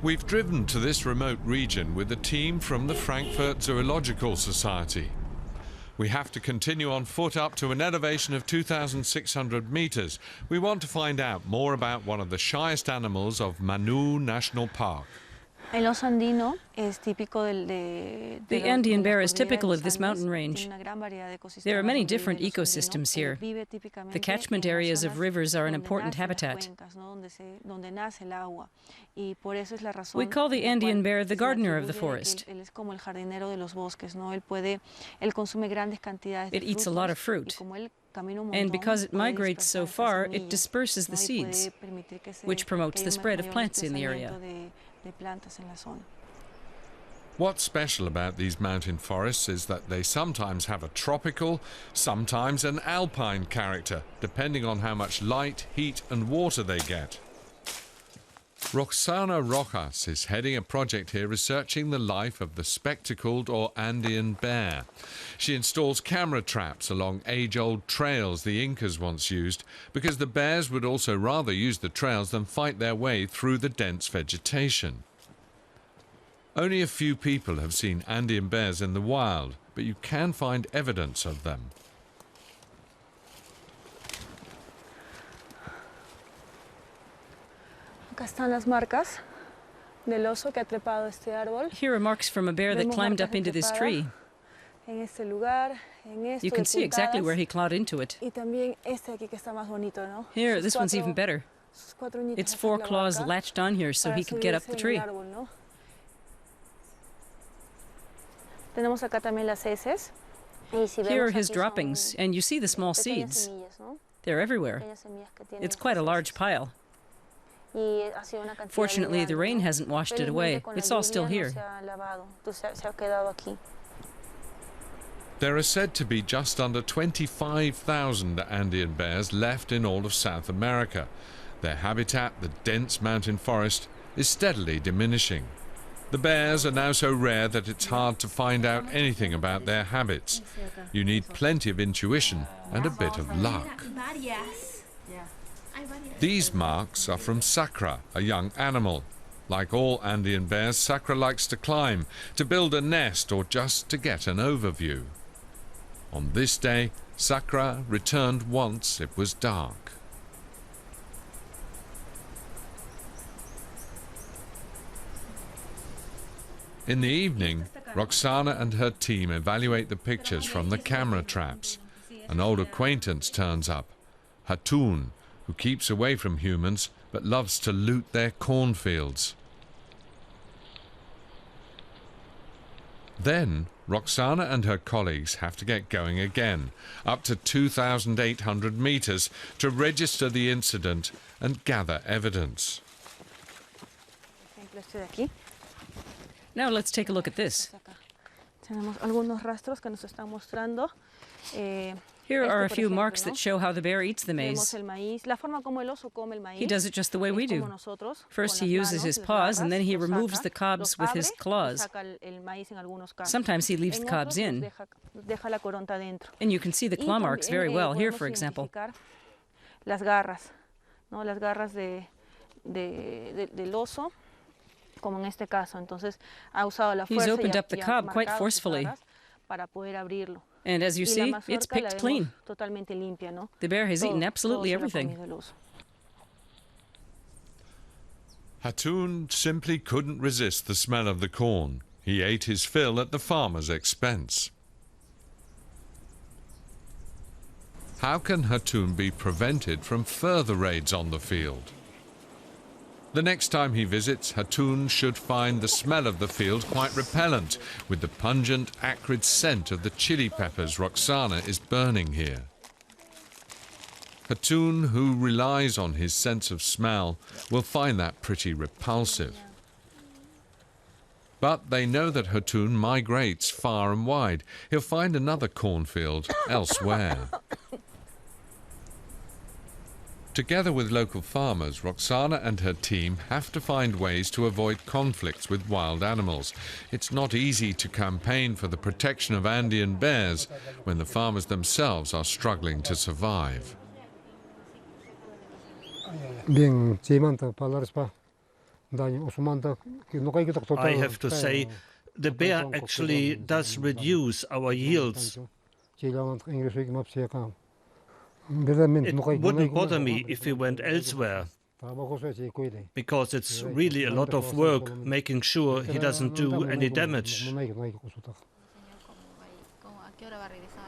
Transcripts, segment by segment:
We've driven to this remote region with a team from the Frankfurt Zoological Society. We have to continue on foot up to an elevation of 2,600 meters. We want to find out more about one of the shyest animals of Manu National Park. The Andean bear is typical of this mountain range. There are many different ecosystems here. The catchment areas of rivers are an important habitat. We call the Andean bear the gardener of the forest. It eats a lot of fruit, and because it migrates so far, it disperses the seeds, which promotes the spread of plants in the area. What's special about these mountain forests is that they sometimes have a tropical, sometimes an alpine character, depending on how much light, heat and water they get. Roxana Rojas is heading a project here researching the life of the spectacled or Andean bear. She installs camera traps along age-old trails the Incas once used, because the bears would also rather use the trails than fight their way through the dense vegetation. Only a few people have seen Andean bears in the wild, but you can find evidence of them. Here are marks from a bear that climbed up into this tree. You can see exactly where he clawed into it. Here, this one's even better. Its 4 claws latched on here so he could get up the tree. Here are his droppings, and you see the small seeds. They're everywhere. It's quite a large pile. Fortunately, the rain hasn't washed it away. It's all still here. There are said to be just under 25,000 Andean bears left in all of South America. Their habitat, the dense mountain forest, is steadily diminishing. The bears are now so rare that it's hard to find out anything about their habits. You need plenty of intuition and a bit of luck. These marks are from Sakra, a young animal. Like all Andean bears, Sakra likes to climb, to build a nest or just to get an overview. On this day, Sakra returned once it was dark. In the evening, Roxana and her team evaluate the pictures from the camera traps. An old acquaintance turns up, Hatun, who keeps away from humans but loves to loot their cornfields. Then Roxana and her colleagues have to get going again, up to 2,800 meters, to register the incident and gather evidence. Now let's take a look at this. Here are a few marks that show how the bear eats the maize. He does it just the way we do. First he uses his paws and then he removes the cobs with his claws. Sometimes he leaves the cobs in. And you can see the claw marks very well here, for example. He's opened up the cob quite forcefully. And as you see, it's picked clean. The bear has eaten absolutely everything. Hatun simply couldn't resist the smell of the corn. He ate his fill at the farmer's expense. How can Hatun be prevented from further raids on the field? The next time he visits, Hatun should find the smell of the field quite repellent, with the pungent, acrid scent of the chili peppers Roxana is burning here. Hatun, who relies on his sense of smell, will find that pretty repulsive. But they know that Hatun migrates far and wide. He'll find another cornfield elsewhere. Together with local farmers, Roxana and her team have to find ways to avoid conflicts with wild animals. It's not easy to campaign for the protection of Andean bears when the farmers themselves are struggling to survive. Bien, sí, manta, palabras pa. I have to say, the bear actually does reduce our yields. It wouldn't bother me if we went elsewhere, because it's really a lot of work making sure he doesn't do any damage.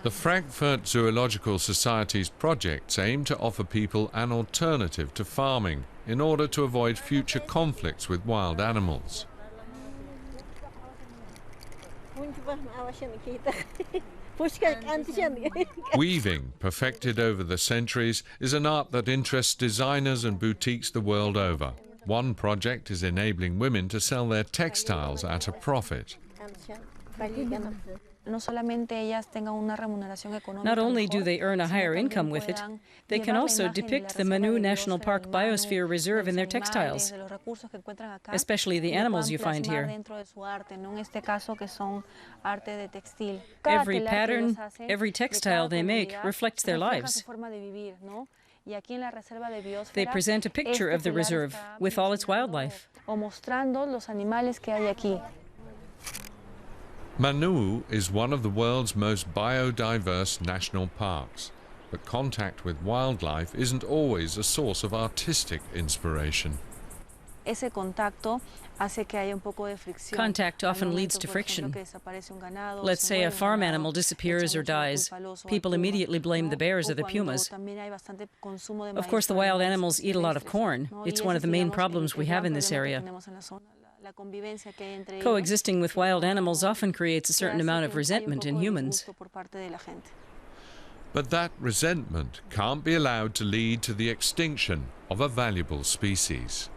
The Frankfurt Zoological Society's projects aim to offer people an alternative to farming in order to avoid future conflicts with wild animals. Weaving, perfected over the centuries, is an art that interests designers and boutiques the world over. One project is enabling women to sell their textiles at a profit. Not only do they earn a higher income with it, they can also depict the Manu National Park Biosphere Reserve in their textiles, especially the animals you find here. Every pattern, every textile they make reflects their lives. They present a picture of the reserve with all its wildlife. Manu is one of the world's most biodiverse national parks, but contact with wildlife isn't always a source of artistic inspiration. Contact often leads to friction. Let's say a farm animal disappears or dies. People immediately blame the bears or the pumas. Of course, the wild animals eat a lot of corn. It's one of the main problems we have in this area. Coexisting with wild animals often creates a certain amount of resentment in humans. But that resentment can't be allowed to lead to the extinction of a valuable species.